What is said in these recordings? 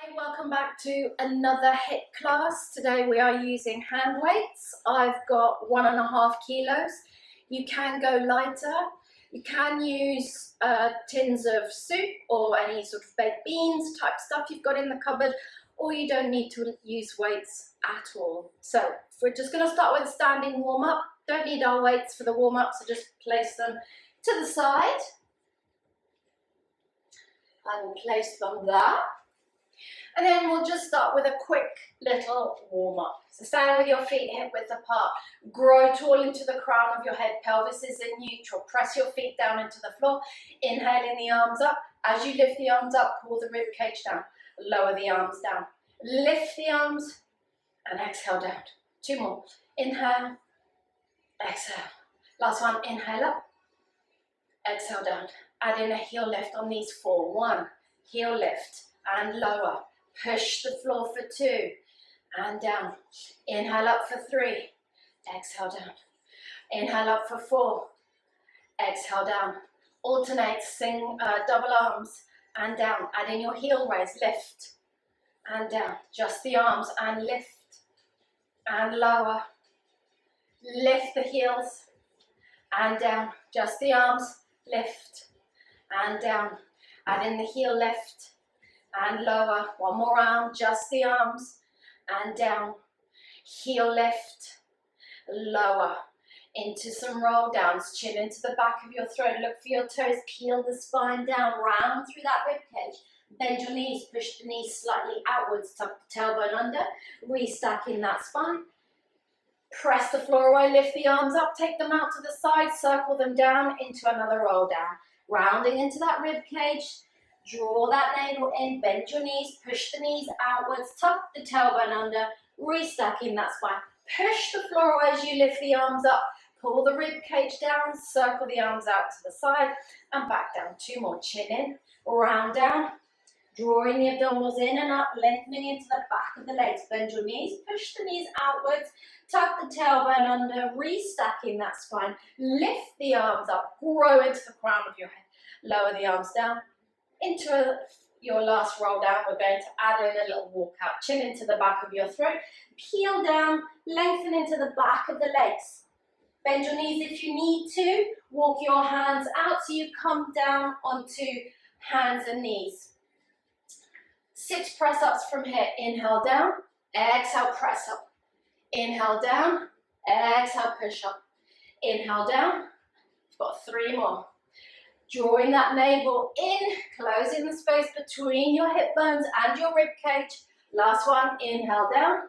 Hi, welcome back to another HIIT class. Today we are using hand weights. I've got 1.5 kilos. You can go lighter. You can use tins of soup or any sort of baked beans type stuff you've got in the cupboard, or you don't need to use weights at all. So we're just going to start with a standing warm-up. Don't need our weights for the warm-up, so just place them to the side and place them there. And then we'll just start with a quick little warm-up. So stand with your feet hip width apart. Grow tall into the crown of your head. Pelvis is in neutral. Press your feet down into the floor. Inhaling the arms up. As you lift the arms up, pull the rib cage down. Lower the arms down. Lift the arms and exhale down. 2 more. Inhale. Exhale. Last one. Inhale up. Exhale down. Add in a heel lift on these 4. 1. Heel lift and lower. Push the floor for 2 and down. Inhale up for 3. Exhale down. Inhale up for 4. Exhale down. Alternate, double arms and down. Add in your heel raise. Lift and down. Just the arms and lift and lower. Lift the heels and down. Just the arms. Lift and down. Add in the heel lift and lower. 1 more round, just the arms and down. Heel lift, lower. Into some roll downs, chin into the back of your throat. Look for your toes, peel the spine down, round through that rib cage. Bend your knees, push the knees slightly outwards, tuck the tailbone under, restacking that spine. Press the floor away, lift the arms up, take them out to the side, circle them down into another roll down. Rounding into that rib cage. Draw that navel in, bend your knees, push the knees outwards, tuck the tailbone under, restacking that spine. Push the floor away as you lift the arms up, pull the rib cage down, circle the arms out to the side and back down. 2 more, chin in, round down, drawing the abdominals in and up, lengthening into the back of the legs. Bend your knees, push the knees outwards, tuck the tailbone under, restacking that spine. Lift the arms up, grow into the crown of your head, lower the arms down. Into your last roll down, we're going to add in a little walk out. Chin into the back of your throat, peel down, lengthen into the back of the legs. Bend your knees if you need to. Walk your hands out so you come down onto hands and knees. 6 press-ups from here. Inhale down, exhale, press up. Inhale down, exhale, push up. Inhale down, got 3 more. Drawing that navel in, closing the space between your hip bones and your rib cage. Last one, inhale down,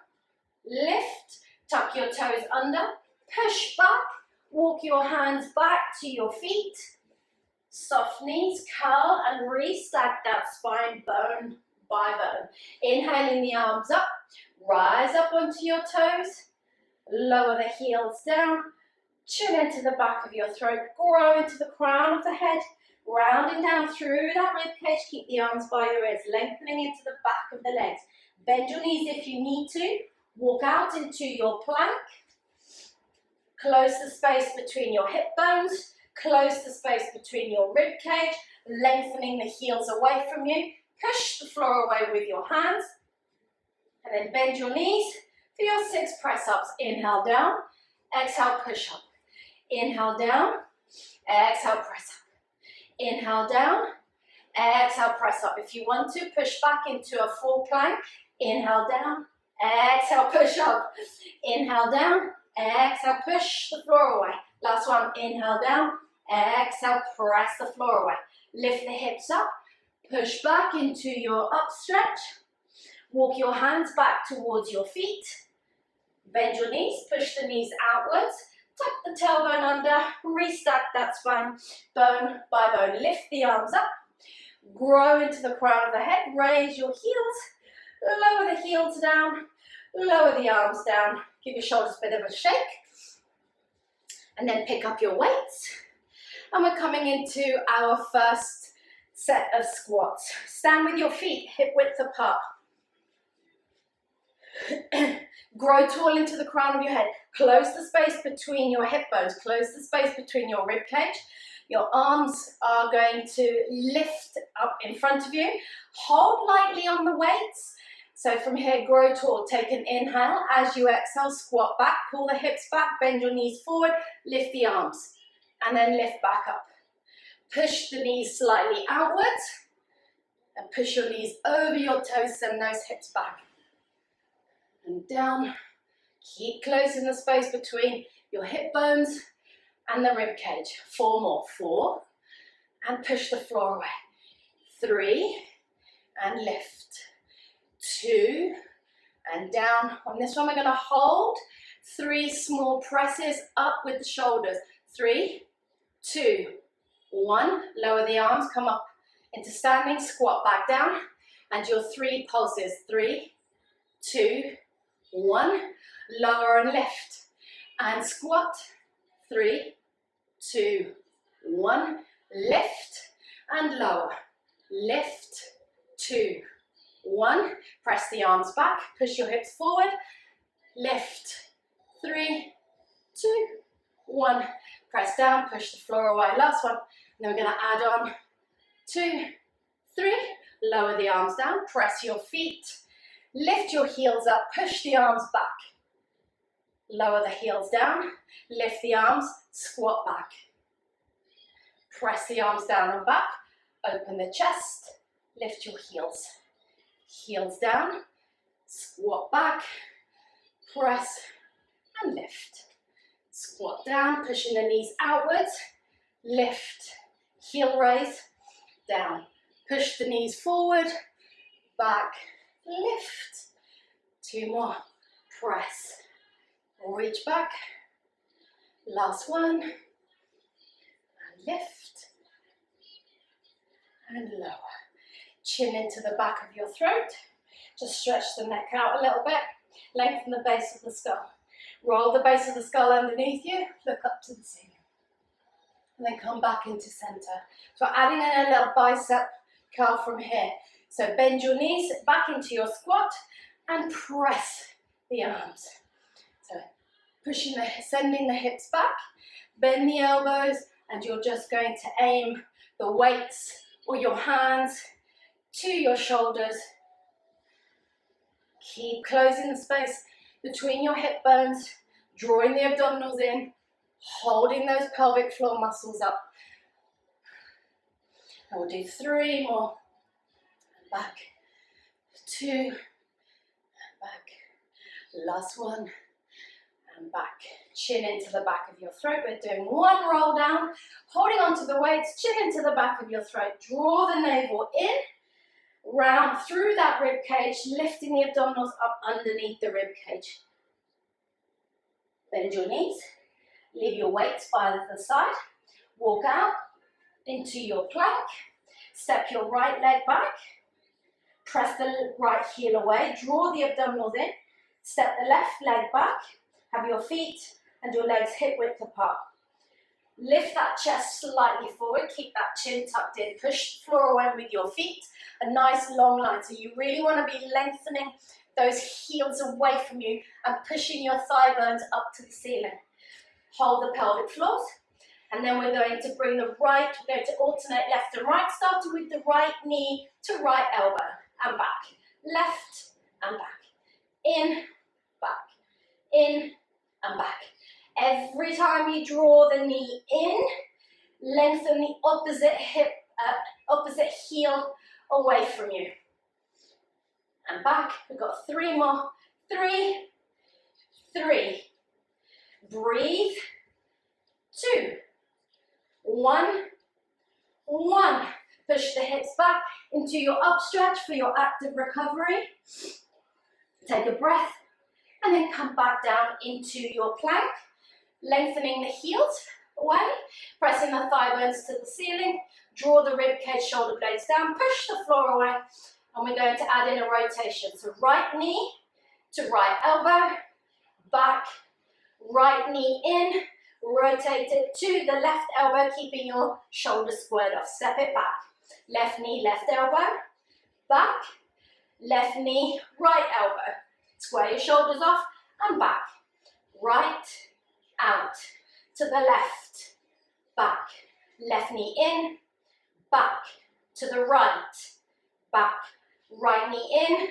lift, tuck your toes under, push back, walk your hands back to your feet. Soft knees, curl and restack that spine bone by bone. Inhaling the arms up, rise up onto your toes, lower the heels down. Chin into the back of your throat, grow into the crown of the head, rounding down through that rib cage. Keep the arms by your ears, lengthening into the back of the legs. Bend your knees if you need to. Walk out into your plank. Close the space between your hip bones. Close the space between your rib cage, lengthening the heels away from you. Push the floor away with your hands. And then bend your knees for your 6 press-ups. Inhale down, exhale, push up. Inhale down, exhale, press up. Inhale down, exhale, press up. If you want to, push back into a full plank. Inhale down, exhale, push up. Inhale down, exhale, push the floor away. Last one, inhale down, exhale, press the floor away. Lift the hips up, push back into your up stretch. Walk your hands back towards your feet. Bend your knees, push the knees outwards. Tuck the tailbone under, restack that spine, bone by bone. Lift the arms up, grow into the crown of the head, raise your heels, lower the heels down, lower the arms down, give your shoulders a bit of a shake, and then pick up your weights. And we're coming into our first set of squats. Stand with your feet hip width apart. Grow tall into the crown of your head. Close the space between your hip bones. Close the space between your rib cage. Your arms are going to lift up in front of you. Hold lightly on the weights. So from here, grow tall. Take an inhale. As you exhale, squat back, pull the hips back, bend your knees forward, lift the arms, and then lift back up. Push the knees slightly outwards, and push your knees over your toes, send those hips back. And down. Keep closing the space between your hip bones and the rib cage. 4 more. 4, and push the floor away. 3, and lift. 2, and down. On this one, we're going to hold 3 small presses up with the shoulders. 3, 2, 1. Lower the arms, come up into standing, squat back down, and your 3 pulses. 3, 2, 1. Lower and lift, and squat. 3, 2, 1. Lift and lower. Lift, 2, 1. Press the arms back, push your hips forward. Lift, 3, 2, 1. Press down, push the floor away. Last one. And then we're going to add on 2, 3. Lower the arms down, press your feet. Lift your heels up, push the arms back. Lower the heels down, lift the arms, squat back. Press the arms down and back, open the chest, lift your heels. Heels down, squat back, press and lift. Squat down, pushing the knees outwards, lift, heel raise, down. Push the knees forward, back, lift. 2 more, press. Reach back, last one, and lift, and lower. Chin into the back of your throat, just stretch the neck out a little bit, lengthen the base of the skull. Roll the base of the skull underneath you, look up to the ceiling. And then come back into center. So adding in a little bicep curl from here. So bend your knees back into your squat and press the arms. So sending the hips back, bend the elbows, and you're just going to aim the weights or your hands to your shoulders. Keep closing the space between your hip bones, drawing the abdominals in, holding those pelvic floor muscles up. And we'll do 3 more. Back, 2, and back. Last one. And back, chin into the back of your throat. We're doing 1 roll down, holding onto the weights, chin into the back of your throat. Draw the navel in, round through that rib cage, lifting the abdominals up underneath the rib cage. Bend your knees, leave your weights by the side, walk out into your plank, step your right leg back, press the right heel away, draw the abdominals in, step the left leg back, have your feet and your legs hip width apart. Lift that chest slightly forward, keep that chin tucked in, push the floor away with your feet, a nice long line. So you really want to be lengthening those heels away from you and pushing your thigh bones up to the ceiling. Hold the pelvic floors, and then we're going to bring the right, we're going to alternate left and right, starting with the right knee to right elbow, and back, left and back, in, back, in, and back. Every time you draw the knee in, lengthen the opposite heel away from you. And back, we've got 3 more. 3, 3. Breathe. 2, 1, 1. Push the hips back into your upstretch for your active recovery. Take a breath. And then come back down into your plank, lengthening the heels away, pressing the thigh bones to the ceiling, draw the rib cage, shoulder blades down, push the floor away, and we're going to add in a rotation. So right knee to right elbow, back, right knee in, rotate it to the left elbow, keeping your shoulders squared off. Step it back. Left knee, left elbow, back, left knee, right elbow. Square your shoulders off and back. Right, out, to the left, back, left knee in, back, to the right, back, right knee in,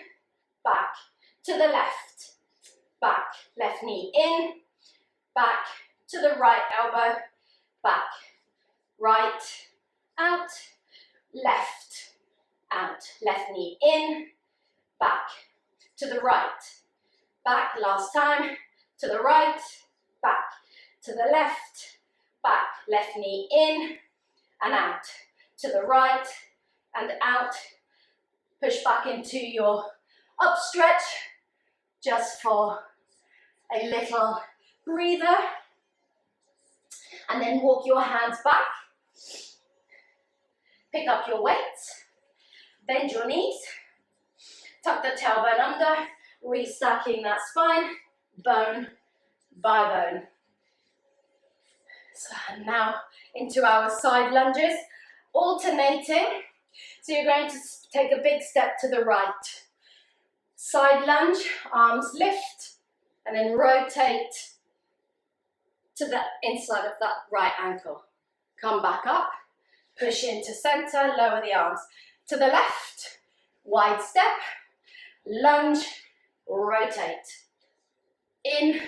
back, to the left, back, left knee in, back, to the right elbow, back, right, out, left, left knee in, back, to the right, back, last time, to the right, back, to the left, back, left knee in, and out, to the right, and out, push back into your up stretch, just for a little breather, and then walk your hands back, pick up your weights, bend your knees, tuck the tailbone under, restacking that spine, bone by bone. So now into our side lunges, alternating. So you're going to take a big step to the right. Side lunge, arms lift, and then rotate to the inside of that right ankle. Come back up, push into center, lower the arms. To the left, wide step, lunge, rotate. In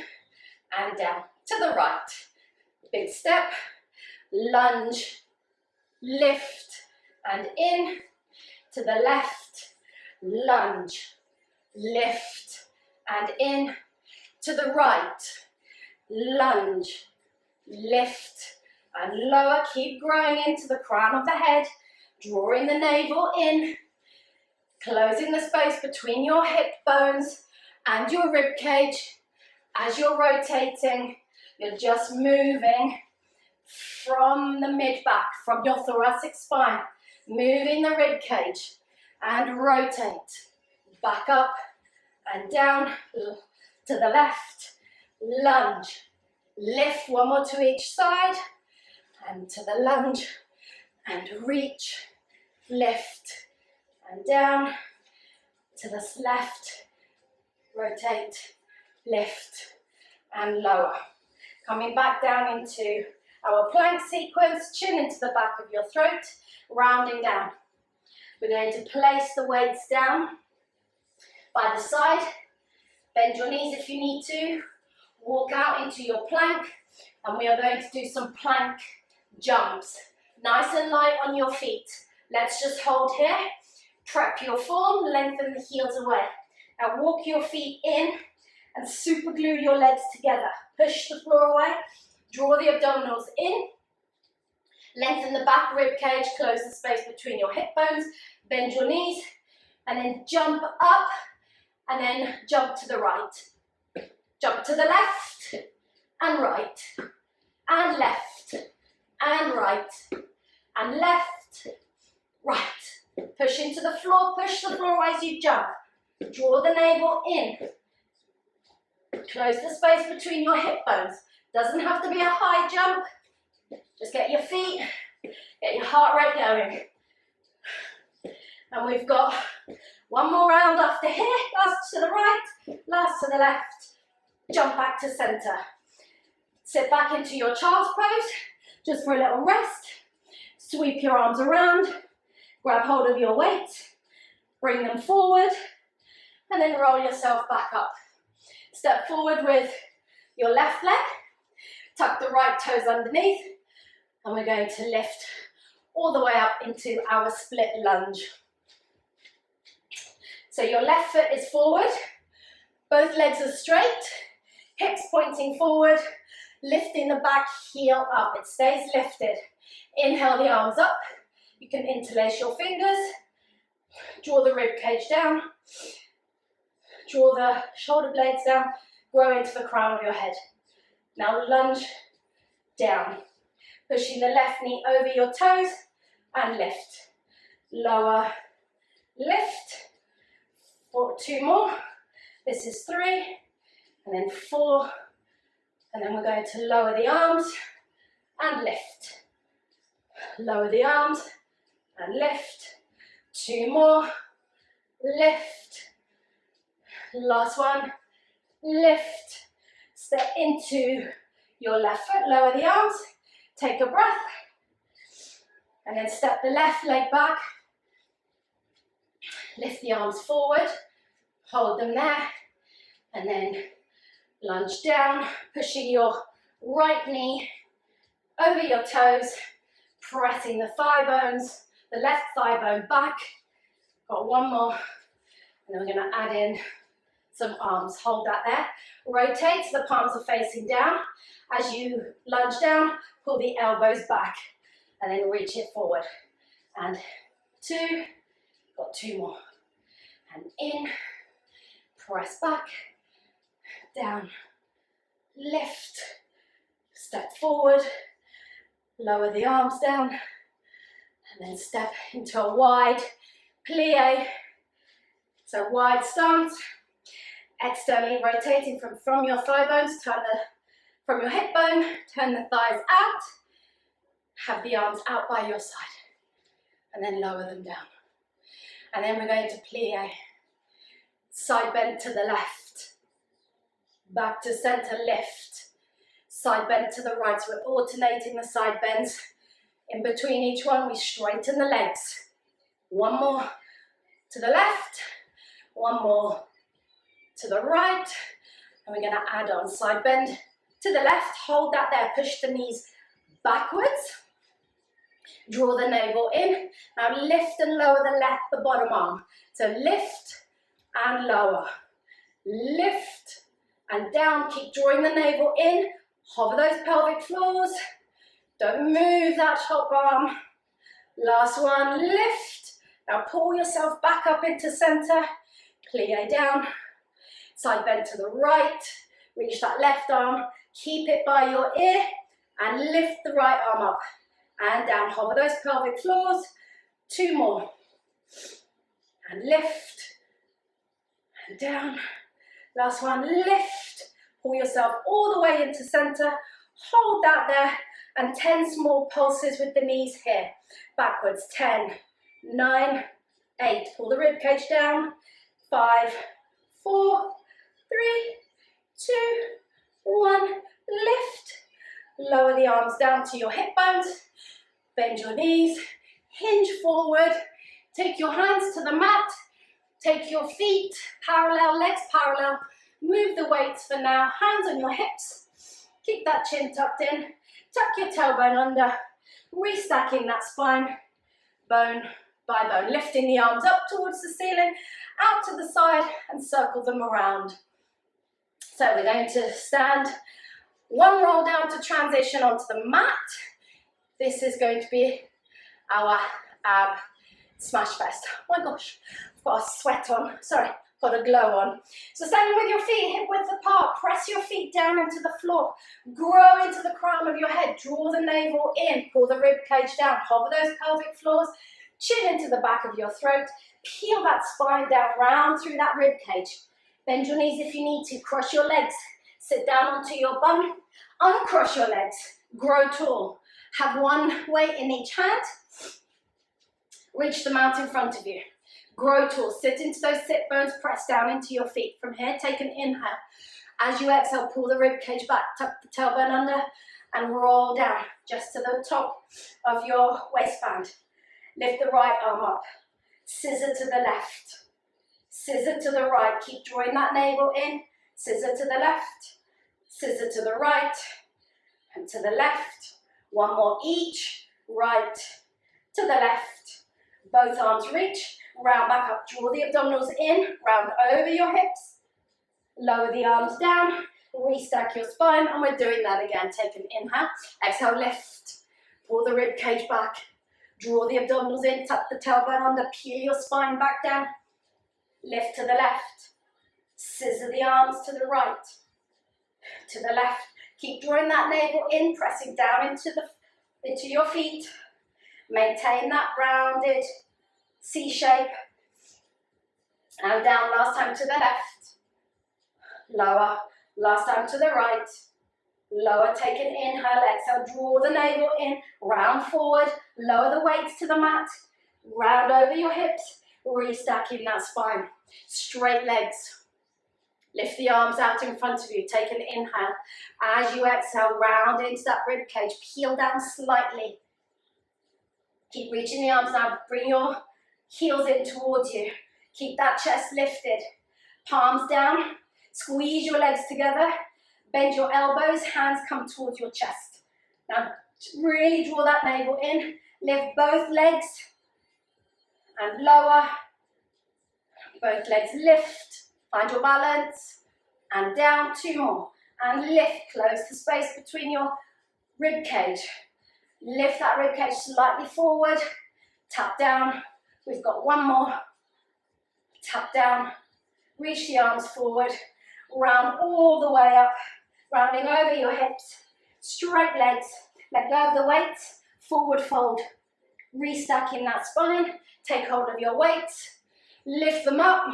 and down. To the right, big step, lunge, lift, and in. To the left, lunge, lift, and in. To the right, lunge, lift, and lower. Keep growing into the crown of the head, drawing the navel in, closing the space between your hip bones and your rib cage. As you're rotating, you're just moving from the mid-back, from your thoracic spine, moving the rib cage, and rotate. Back up and down, to the left, lunge, lift, one more to each side, and to the lunge, and reach, lift, and down, to the left, rotate, lift, and lower. Coming back down into our plank sequence, chin into the back of your throat, rounding down. We're going to place the weights down by the side, bend your knees if you need to, walk out into your plank, and we are going to do some plank jumps. Nice and light on your feet. Let's just hold here, trap your form, lengthen the heels away. Now walk your feet in and super glue your legs together. Push the floor away, draw the abdominals in, lengthen the back rib cage, close the space between your hip bones, bend your knees, and then jump up, and then jump to the right. Jump to the left, and right, and left, and right, and left, right. Push into the floor, push the floor as you jump. Draw the navel in. Close the space between your hip bones. Doesn't have to be a high jump. Just get your feet, get your heart rate going. And we've got one more round after here. Last to the right, last to the left. Jump back to center. Sit back into your child's pose, just for a little rest. Sweep your arms around, grab hold of your weight, bring them forward, and then roll yourself back up. Step forward with your left leg, tuck the right toes underneath, and we're going to lift all the way up into our split lunge. So your left foot is forward, both legs are straight, hips pointing forward, lifting the back heel up. It stays lifted. Inhale the arms up. You can interlace your fingers, draw the rib cage down, draw the shoulder blades down, grow into the crown of your head. Now lunge down, pushing the left knee over your toes and lift. Lower, lift. For 2 more. This is 3, and then 4, and then we're going to lower the arms and lift. Lower the arms and lift. 2 more, lift. Last one, lift. Step into your left foot, lower the arms, take a breath, And then step the left leg back. Lift the arms forward, hold them there, and then lunge down, pushing your right knee over your toes, pressing the thigh bones, the left thigh bone back. Got one more, and then we're going to add in some arms. Hold that there. Rotate so the palms are facing down. As you lunge down, pull the elbows back, and then reach it forward. And 2, got 2 more. And in, press back, down, lift, step forward, lower the arms down, and then step into a wide plie. So wide stance, externally rotating from your thigh bones, from your hip bone, turn the thighs out, have the arms out by your side, and then lower them down. And then we're going to plie, side bend to the left, back to center, lift, side bend to the right. So we're alternating the side bends. In between each one, we straighten the legs. One more to the left, one more to the right, and we're going to add on side bend to the left. Hold that there, push the knees backwards, draw the navel in. Now lift and lower the bottom arm. So lift and lower, lift and down. Keep drawing the navel in, hover those pelvic floors. Don't move that top arm. Last one, lift. Now pull yourself back up into center, plie down, side bend to the right, reach that left arm, keep it by your ear, and lift the right arm up and down. Hover those pelvic floors. 2 more. And lift and down. Last one, lift. Pull yourself all the way into center. Hold that there, and 10 small pulses with the knees here. Backwards, 10, 9, 8. Pull the rib cage down. 5, 4, 3, 2, 1. Lift. Lower the arms down to your hip bones. Bend your knees. Hinge forward. Take your hands to the mat. Take your feet parallel, legs parallel. Move the weights for now. Hands on your hips. Keep that chin tucked in. Tuck your tailbone under. Restacking that spine, bone by bone. Lifting the arms up towards the ceiling, out to the side, and circle them around. So we're going to stand. One roll down to transition onto the mat. This is going to be our ab smash fest. Oh my gosh, I've got a sweat on. Sorry, got a glow on. So standing with your feet hip width apart, press your feet down into the floor. Grow into the crown of your head. Draw the navel in. Pull the rib cage down. Hover those pelvic floors. Chin into the back of your throat. Peel that spine down, round through that rib cage. Bend your knees if you need to. Cross your legs. Sit down onto your bum. Uncross your legs. Grow tall. Have one weight in each hand. Reach the mat in front of you. Grow tall. Sit into those sit bones. Press down into your feet. From here, take an inhale. As you exhale, pull the rib cage back. Tuck the tailbone under and roll down just to the top of your waistband. Lift the right arm up. Scissor to the left. Scissor to the right. Keep drawing that navel in. Scissor to the left. Scissor to the right. And to the left. One more each. Right to the left. Both arms reach. Round back up. Draw the abdominals in. Round over your hips. Lower the arms down. Restack your spine. And we're doing that again. Take an inhale. Exhale, lift. Pull the rib cage back. Draw the abdominals in. Tuck the tailbone under. Peel your spine back down. Lift to the left. Scissor the arms to the right. To the left. Keep drawing that navel in. Pressing down into your feet. Maintain that rounded C shape. And down, last time to the left. Lower, last time to the right. Lower, take an inhale, exhale, draw the navel in, round forward, lower the weights to the mat, round over your hips, restacking that spine. Straight legs. Lift the arms out in front of you, take an inhale. As you exhale, round into that rib cage, peel down slightly. Keep reaching the arms now. Bring your heels in towards you. Keep that chest lifted. Palms down. Squeeze your legs together. Bend your elbows. Hands come towards your chest. Now, really draw that navel in. Lift both legs. And lower. Both legs lift. Find your balance. And down. 2 more. And lift. Close the space between your rib cage. Lift that rib cage slightly forward. Tap down. We've got 1 more. Tap down. Reach the arms forward. Round all the way up. Rounding over your hips. Straight legs. Let go of the weight. Forward fold. Restacking that spine. Take hold of your weights. Lift them up.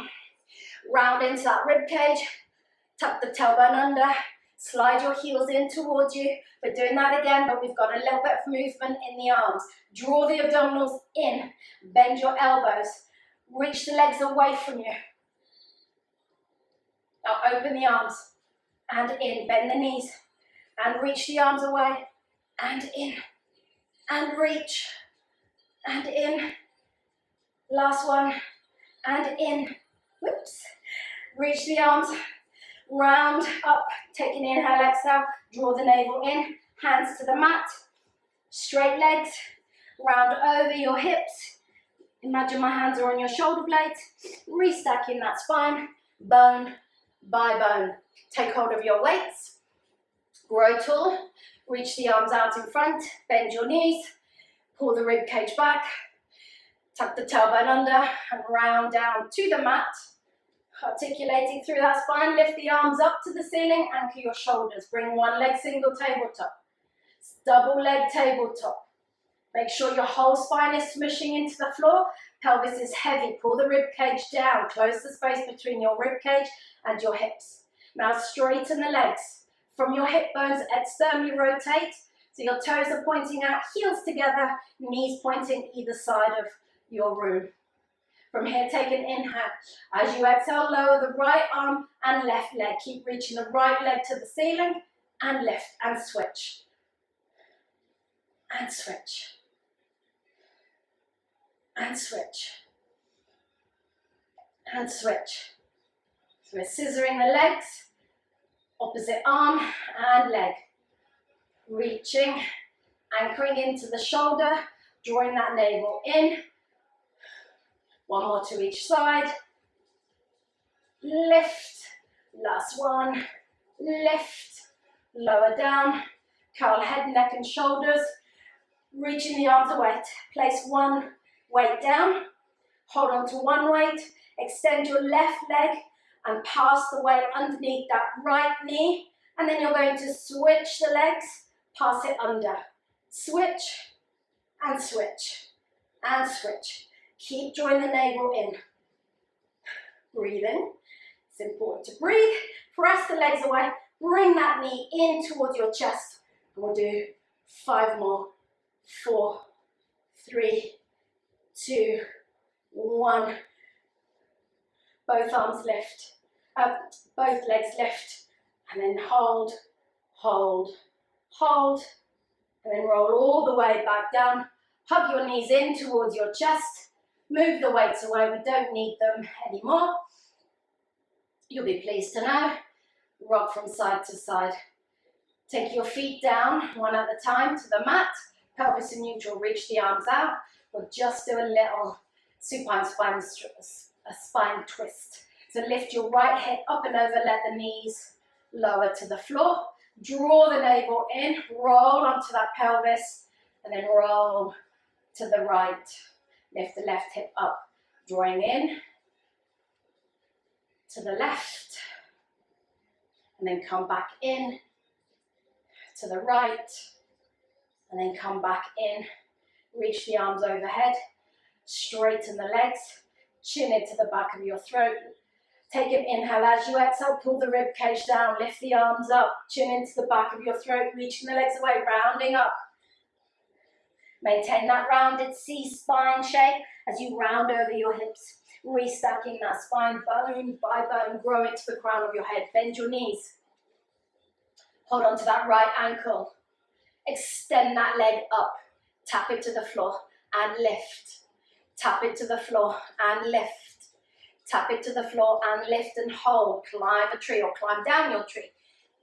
Round into that rib cage. Tuck the tailbone under. Slide your heels in towards you. We're doing that again, but we've got a little bit of movement in the arms. Draw the abdominals in. Bend your elbows. Reach the legs away from you. Now open the arms. And in. Bend the knees. And reach the arms away. And in. And reach. And in. Last one. And in. Whoops. Reach the arms. Round up. Take an inhale, exhale. Draw the navel in. Hands to the mat. Straight legs. Round over your hips. Imagine my hands are on your shoulder blades. Restacking that spine. Bone by bone. Take hold of your weights. Grow tall. Reach the arms out in front. Bend your knees. Pull the rib cage back. Tuck the tailbone under and round down to the mat. Articulating through that spine. Lift the arms up to the ceiling. Anchor your shoulders. Bring 1 leg single tabletop. Double leg tabletop. Make sure your whole spine is smooshing into the floor. Pelvis is heavy. Pull the rib cage down. Close the space between your rib cage and your hips. Now straighten the legs. From your hip bones, externally rotate. So your toes are pointing out, heels together, knees pointing either side of your room. From here, take an inhale. As you exhale, lower the right arm and left leg. Keep reaching the right leg to the ceiling and lift and switch. And switch. And switch. And switch. So we're scissoring the legs, opposite arm and leg. Reaching, anchoring into the shoulder, drawing that navel in. 1 more to each side. Lift. Last one. Lift. Lower down. Curl head, neck and shoulders. Reaching the arms away. Place 1 weight down. Hold on to 1 weight. Extend your left leg and pass the weight underneath that right knee. And then you're going to switch the legs. Pass it under. Switch and switch and switch. Keep drawing the navel in. Breathing. It's important to breathe. Press the legs away. Bring that knee in towards your chest. And we'll do 5 more. 4, 3, 2, 1. Both arms lift. Both legs lift. And then hold, hold, hold. And then roll all the way back down. Hug your knees in towards your chest. Move the weights away. We don't need them anymore. You'll be pleased to know. Rock from side to side. Take your feet down, 1 at a time, to the mat. Pelvis in neutral. Reach the arms out. We'll just do a little supine spine twist. So lift your right hip up and over. Let the knees lower to the floor. Draw the navel in. Roll onto that pelvis. And then roll to the right. Lift the left hip up. Drawing in. To the left. And then come back in. To the right. And then come back in. Reach the arms overhead. Straighten the legs. Chin into the back of your throat. Take an inhale. As you exhale, pull the rib cage down. Lift the arms up. Chin into the back of your throat. Reaching the legs away. Rounding up. Maintain that rounded C-spine shape as you round over your hips. Restacking that spine bone by bone. Grow into the crown of your head. Bend your knees. Hold on to that right ankle. Extend that leg up. Tap it to the floor. and lift. Tap it to the floor and lift. Tap it to the floor and lift and hold. Climb a tree or climb down your tree.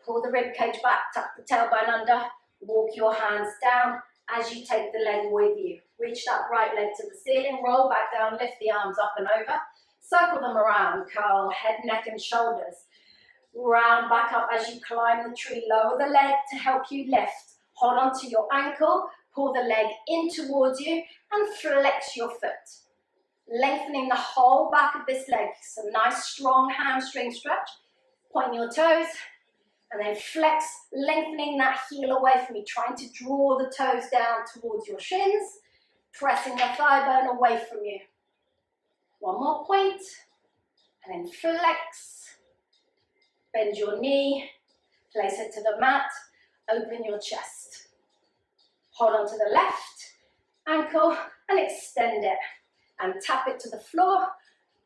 Pull the rib cage back, tuck the tailbone under, walk your hands down as you take the leg with you. Reach that right leg to the ceiling, roll back down, lift the arms up and over, circle them around, curl head, neck and shoulders. Round back up as you climb the tree, lower the leg to help you lift. Hold on to your ankle, pull the leg in towards you and flex your foot. Lengthening the whole back of this leg, some nice strong hamstring stretch. Point your toes and then flex, lengthening that heel away from you, trying to draw the toes down towards your shins, pressing the thigh bone away from you. One more point, and then flex, bend your knee, place it to the mat, open your chest. Hold on to the left ankle and extend it, and tap it to the floor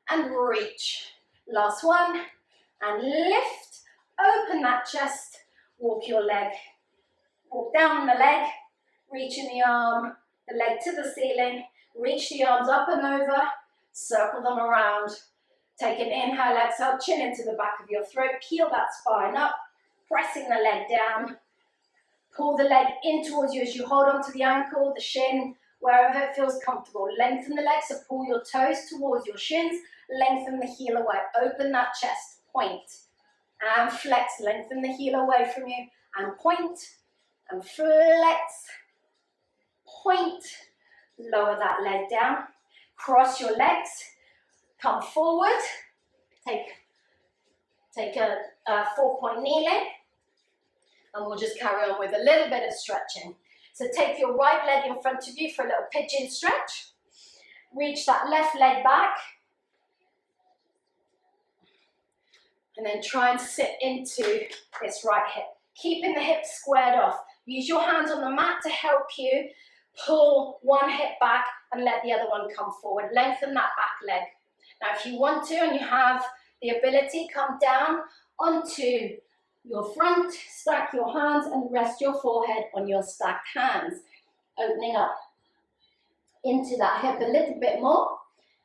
and reach. Last one, and lift, open that chest, walk your leg, walk down the leg, reaching the arm, the leg to the ceiling, reach the arms up and over, circle them around. Take an inhale, exhale, chin into the back of your throat, peel that spine up, pressing the leg down. Pull the leg in towards you as you hold on to the ankle, the shin, wherever it feels comfortable. Lengthen the leg, so pull your toes towards your shins, lengthen the heel away, open that chest, point, and flex, lengthen the heel away from you, and point, and flex, point, lower that leg down, cross your legs, come forward, take a 4-point kneeling, and we'll just carry on with a little bit of stretching. So take your right leg in front of you for a little pigeon stretch. Reach that left leg back. And then try and sit into this right hip. Keeping the hips squared off. Use your hands on the mat to help you pull one hip back and let the other one come forward. Lengthen that back leg. Now if you want to and you have the ability, come down onto your front, stack your hands and rest your forehead on your stacked hands. Opening up into that hip a little bit more,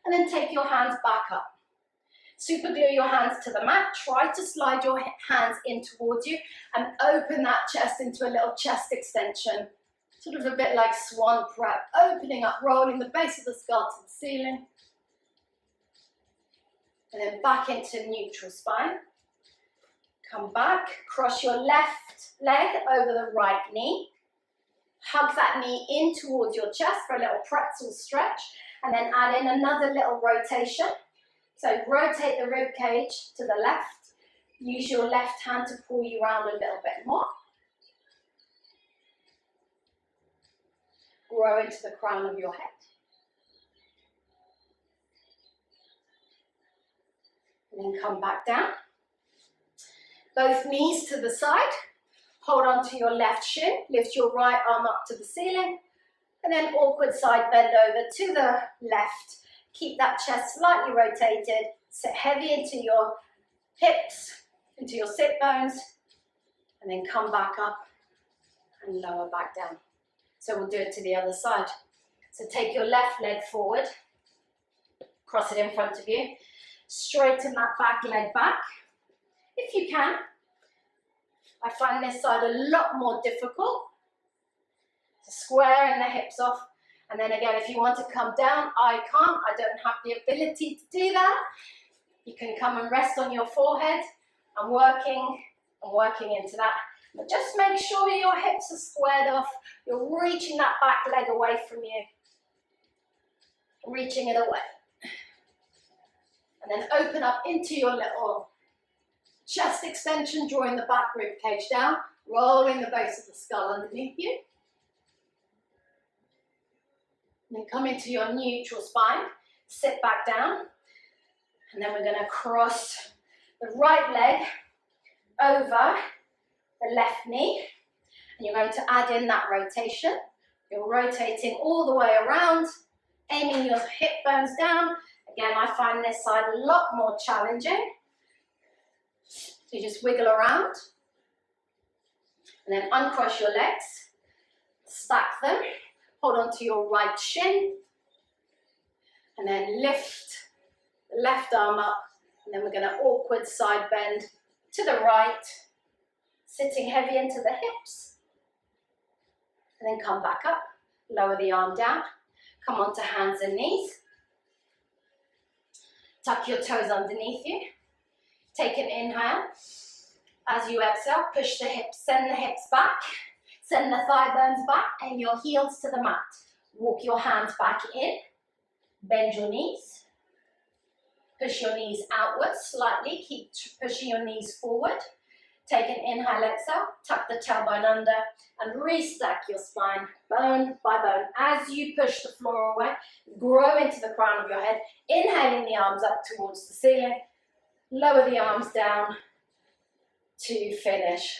and then take your hands back up. Super glue your hands to the mat, try to slide your hands in towards you and open that chest into a little chest extension. Sort of a bit like swan prep, opening up, rolling the base of the skull to the ceiling. And then back into neutral spine. Come back, cross your left leg over the right knee. Hug that knee in towards your chest for a little pretzel stretch, and then add in another little rotation. So rotate the rib cage to the left. Use your left hand to pull you around a little bit more. Grow into the crown of your head. And then come back down. Both knees to the side. Hold on to your left shin. Lift your right arm up to the ceiling. And then awkward side bend over to the left. Keep that chest slightly rotated. Sit heavy into your hips, into your sit bones. And then come back up and lower back down. So we'll do it to the other side. So take your left leg forward. Cross it in front of you. Straighten that back leg back. If you can. I find this side a lot more difficult. So squaring the hips off. And then again, if you want to come down, I can't. I don't have the ability to do that. You can come and rest on your forehead. I'm working into that. But just make sure your hips are squared off. You're reaching that back leg away from you. Reaching it away. And then open up into your little chest extension, drawing the back rib cage down, rolling the base of the skull underneath you. And then come into your neutral spine, sit back down, and then we're going to cross the right leg over the left knee, and you're going to add in that rotation. You're rotating all the way around, aiming your hip bones down. Again, I find this side a lot more challenging. So you just wiggle around, and then uncross your legs, stack them, hold on to your right shin, and then lift the left arm up, and then we're going to awkward side bend to the right, sitting heavy into the hips, and then come back up, lower the arm down, come onto hands and knees, tuck your toes underneath you, take an inhale, as you exhale, push the hips, send the hips back, send the thigh bones back, and your heels to the mat, walk your hands back in, bend your knees, push your knees outwards slightly, keep pushing your knees forward. Take an inhale, exhale, tuck the tailbone under and restack your spine bone by bone. As you push the floor away, grow into the crown of your head, inhaling the arms up towards the ceiling, lower the arms down to finish.